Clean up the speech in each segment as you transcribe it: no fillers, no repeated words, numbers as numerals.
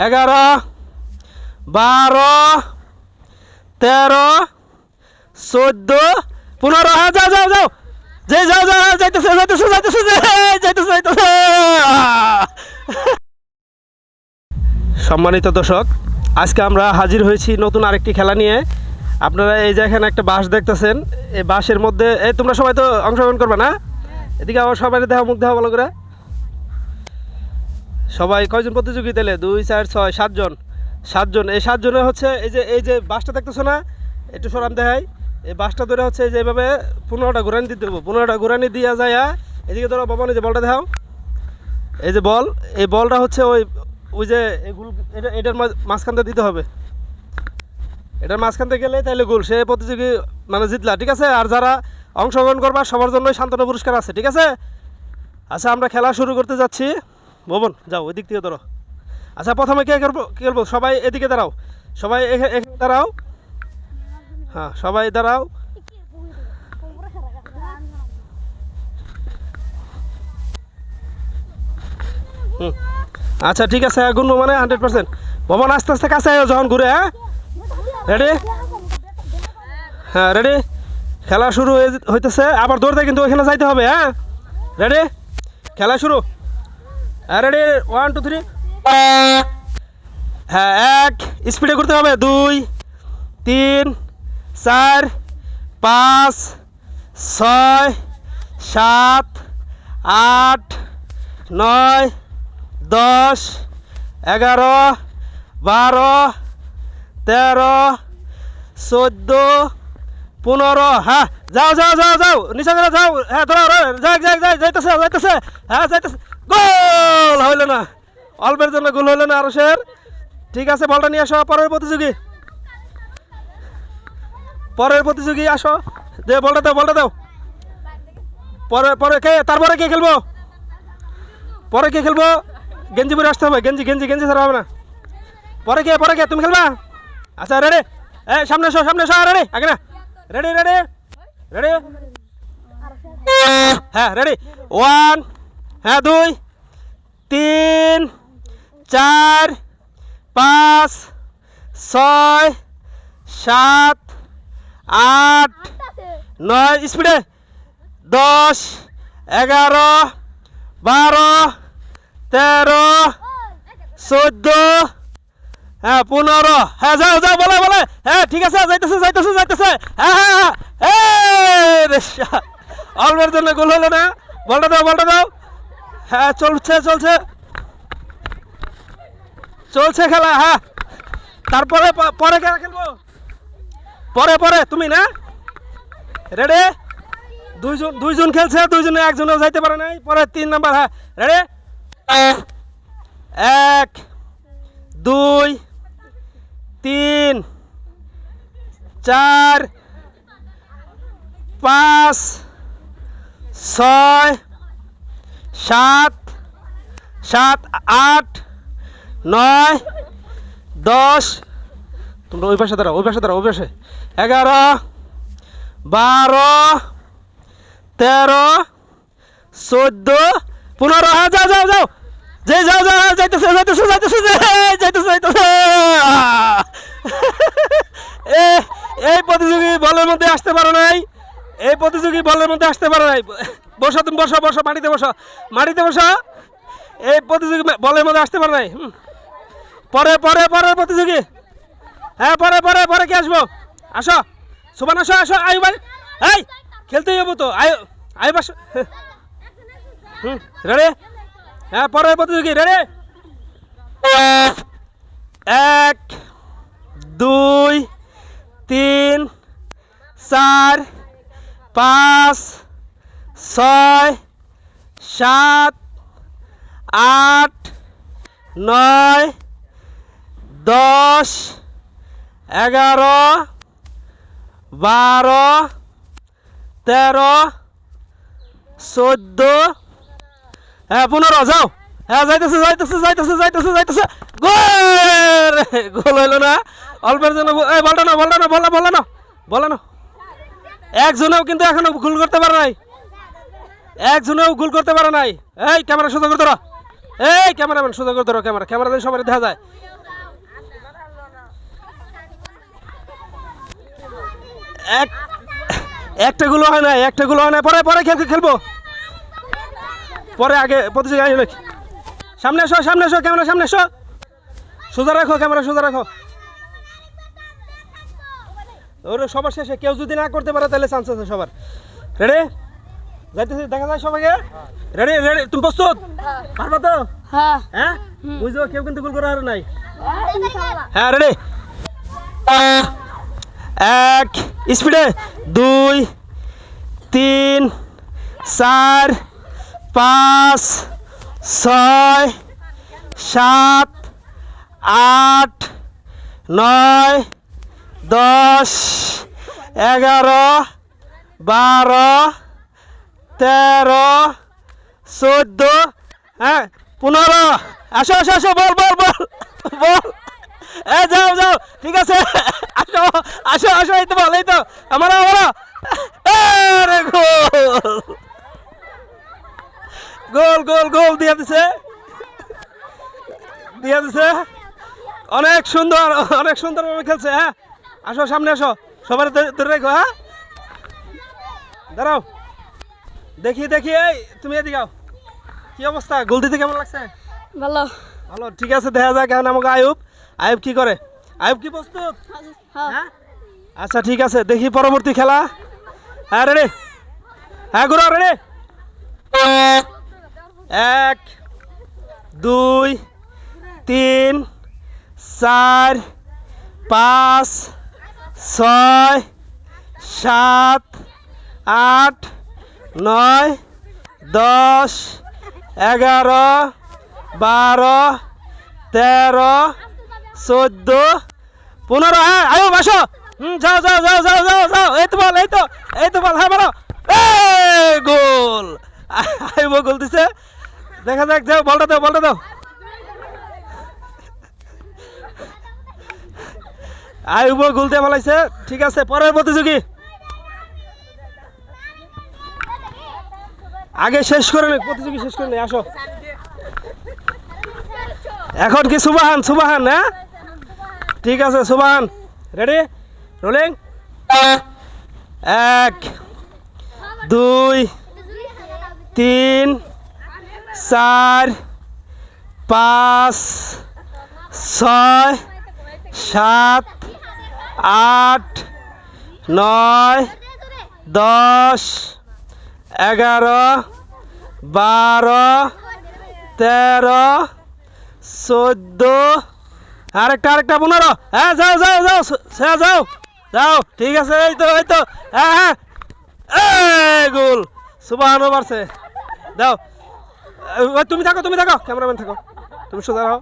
11 12 13 14 15 হ্যাঁ যাও যাও যাও যে যাও যাও যাইতেছে যাইতেছে যাইতেছে যাইতেছে যাইতেছে। সম্মানিত দর্শক, আজকে আমরা হাজির হয়েছি নতুন আরেকটি খেলা নিয়ে। আপনারা এই যে এখানে একটা বাঁশ দেখতেছেন, এই বাঁশের মধ্যে এই তোমরা সবাই তো অংশগ্রহণ করবে না? এদিকে আবার সবাই দেওয়া মুখ দেওয়া ভালো করে। সবাই কয়জন প্রতিযোগী তাহলে? 2 4 6 7 জন। 7 জন। এই 7 জনে হচ্ছে এই যে বাঁশটা দেখতেছো না, একটু সরাম দেখাই। এই বাঁশটা ধরে হচ্ছে যে এইভাবে 15টা ঘুরানি দিতে দেবো। 15টা ঘুরানি দিয়ে যায় এদিকে ধরো বাবা, যে বলটা দেখাও। এই যে বল, এই বলটা হচ্ছে ওই যে এটার মাঝখানটা দিতে হবে। এটার মাঝখানতে গেলে তাহলে গোল, সে প্রতিযোগী মানে জিতলা, ঠিক আছে? আর যারা অংশগ্রহণ করবা সবার জন্যই সান্ত্বনা পুরস্কার আছে, ঠিক আছে? আচ্ছা, আমরা খেলা শুরু করতে যাচ্ছি। ভবন যাও, ওই দিক থেকে ধরো। আচ্ছা, প্রথমে কে খেলবো? সবাই এদিকে দাঁড়াও, সবাই এখানে দাঁড়াও। হ্যাঁ, সবাই দাঁড়াও। আচ্ছা ঠিক আছে, গুনবো মানে 100%। ভবন আস্তে আস্তে কাছে আয়ো যখন ঘুরে। হ্যাঁ, রেডি? হ্যাঁ রেডি। খেলা শুরু হইতেছে। আবার দৌড়তে কিন্তু ওইখানে যাইতে হবে। হ্যাঁ রেডি, খেলা শুরু। হ্যাঁ রেডি, 1 2 3। হ্যাঁ, 1 স্পিডে করতে হবে। 2 3 4 5 6 7 8 9 10 11 12 13 14 15। হ্যাঁ যাও যাও যাও যাও, নিচে করে যাও। হ্যাঁ ধরো, যাইতেছে যাইতেছে। হ্যাঁ যাইতেছে। গোল হইল না, অল্পের জন্য গোল হইল না আরশের। ঠিক আছে, বলটা নিয়ে আসো। পরের প্রতিযোগী আসো। যে বলটা দাও, বলটা দাও। পরে কে? তারপরে কে খেলবো? পরে কে খেলবো? গেঞ্জি পরে আসতে হবে। গেঞ্জি গেঞ্জি গেঞ্জি ছাড়া হবে না। পরে কে? তুমি খেলবা? আচ্ছা রেডি। এই সামনে এসো, সামনে এসো। রেডি? আগে না। Ready ready ready. হ্যাঁ রেডি। 1 হ্যাঁ 2 3 4 5 6 7 8 9 স্পিডে। 10 11 12 13 14। হ্যাঁ 15। হ্যাঁ যাও যাও, বলে বলে। হ্যাঁ ঠিক আছে, যাইতেছে যাইতেছে যাইতেছে। হ্যাঁ হ্যাঁ হ্যাঁ, অল্পের জন্য গোল হলো না। বলটা দাও, বলটা দাও। হ্যাঁ চলছে চলছে চলছে খেলা। হ্যাঁ, তারপরে পরে কে খেলবো? পরে তুমি না? রেডি? দুইজন খেলছে, দুইজনে একজনে যাইতে পারে নাই। পরে 3 নাম্বার। হ্যাঁ রেডি? 1 2 3 4 5 6 7 8 9 10। তোমরা ওই পাশে দাঁড়াও, ওই পাশে দাঁড়াও, ওই পাশে। 11 12 13 14 15। হ্যাঁ যাও যাও যাও, যে যাও যাও, যাইতেছে যাইতেছে যাইতেছে যাইতেছে যাইতেছে। এই প্রতিযোগী বলের মধ্যে আসতে পারো নাই। এই প্রতিযোগী বলের মধ্যে আসতে পারো নাই। বসো তুমি, বসো বসো, মাটিতে বসো, মাটিতে বসো। এই প্রতিযোগী বলের মধ্যে আসতে পারো নাই। পরের প্রতিযোগী। হ্যাঁ পরে কে আসবো? আসো সুবান, আসো আসো। আয়ু ভাই, এই খেলতেই যাবো তো। আয়ু বাস। রেডি? হ্যাঁ পরের প্রতিযোগী। রেডি? 1 2 3 4 5 6 7 8 9 10 11 12 13 14। হ্যাঁ 15। যাও। হ্যাঁ যাইতেছে যাইতেছে যাইতেছে যাইতেছে যাইতেছে। গোল! গোল হইল না, অল্পের জন্য। এই বলটা না, বলটা না, বলটা না, বলে না। একজনেও কিন্তু এখনো গোল করতে পারে নাই। একজনেও গোল করতে পারে নাই। এই ক্যামেরা সোজা করে ধরো। এই ক্যামেরাম্যান সোজা করে ধরো, ক্যামেরা দিয়ে সবাই দেখা যায়। একটা গুলো হয় না, একটা গুলো হয় না, পরে পরে খেলবো, পরে আগে প্রতিযোগিতা আয়োজন। সামনে এসো, সামনে এসো, ক্যামেরা সামনে এসো, সোজা রাখো, ক্যামেরা সোজা রাখো। ওর সবার শেষে কেউ যদি না করতে পারে তাহলে চান্স আছে সবার। রেডি? যাইতেছি, দেখা যায় সবাইকে। রেডি রেডি, তুমি প্রস্তুত? পারবা তো? হ্যাঁ হ্যাঁ বুঝছো, কেউ কিন্তু গোল করার নাই। হ্যাঁ রেডি, এক স্পিডে, 2 3 4 5 6 7 8 9 10 11 12 13 14, হ্যাঁ 15। আসো আসো আসো, বল বল বল বল, যাও যাও, ঠিক আছে, আসো আসো আসো, এই তো বল, এই তো আমার গোল গোল গোল দিয়ে দিছে, দিয়ে দিছে, অনেক সুন্দর, অনেক সুন্দরভাবে খেলছে। হ্যাঁ আসো, সামনে আসো, সবার ধরে রেখো। হ্যাঁ দাঁড়াও, দেখি দেখি, এই তুমি এদিকে আও। কি অবস্থা, গোল দিতে কেমন লাগছে? ভালো। ভালো, ঠিক আছে, দেখা যাক এখন আমাকে আয়ুব, আয়ুব কি করে। আয়ুব কি প্রস্তুত? হ্যাঁ আচ্ছা ঠিক আছে, দেখি পরবর্তী খেলা। হ্যাঁ রেডি, হ্যাঁ গুরু রেডি, 1 2 3 4 5 6 7 8 9 10 11 12 13 14 15। হ্যাঁ আয়ুব আসো, যাও যাও যাও যাও যাও যাও, এই তো বল, এই তো এই তো বল, হ্যাঁ বলো, গোল। আয়ুব গোল দিছে, দেখা যাক, যাও বলটা দাও, বলটা দাও। আয়ুব গোল দিয়ে ফেলাইছে, ঠিক আছে, পরের প্রতিযোগী। আগে শেষ করে নে, প্রতিযোগী শেষ করে নে, আসো। এখন কি সুবাহান, সুবাহান? হ্যাঁ ঠিক আছে, সুবাহান। রেডি, রোলিং, 1 2 3 4 5 6 7 8 9 10 11 12 13 14, আরেকটা আরেকটা 15। হ্যাঁ যাও যাও যাও, যাও যাও যাও, ঠিক আছে, এই তো এই তো, হ্যাঁ হ্যাঁ গোল, সুবহান বাড়ছে। দাও, তুমি থাকো, তুমি থাকো, ক্যামেরাম্যান থাকো, তুমি সোজা রাখো।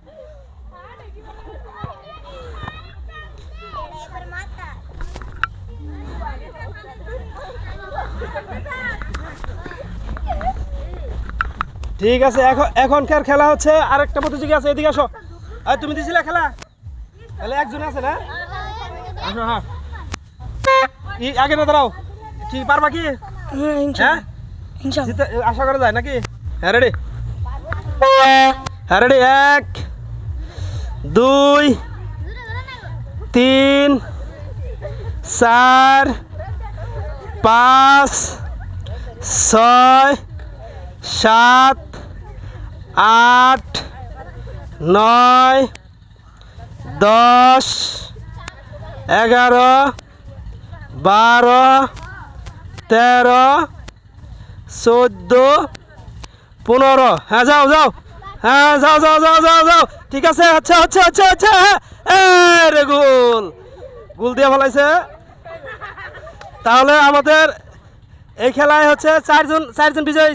ঠিক আছে, এখনকার খেলা হচ্ছে, আরেকটা প্রতিযোগী আছে, এদিকে আসো। আর তুমি দিছিলে খেলা, তাহলে একজন আছে না, আসো। হ্যাঁ আগে না দাঁড়াও, কি পারবা কি? হ্যাঁ আশা করা যায় নাকি? হ্যাঁ রেডি, হ্যাঁ রেডি, 1 2 3 4 5 6 7 8 9 10 11 12 13 14 15। হ্যাঁ যাও যাও, হ্যাঁ যাও যাও যাও যাও যাও, ঠিক আছে, আচ্ছা আচ্ছা আচ্ছা আচ্ছা, রে গোল, গোল দিয়ে ফেলাইছে। তাহলে আমাদের এই খেলায় হচ্ছে চারজন বিজয়ী।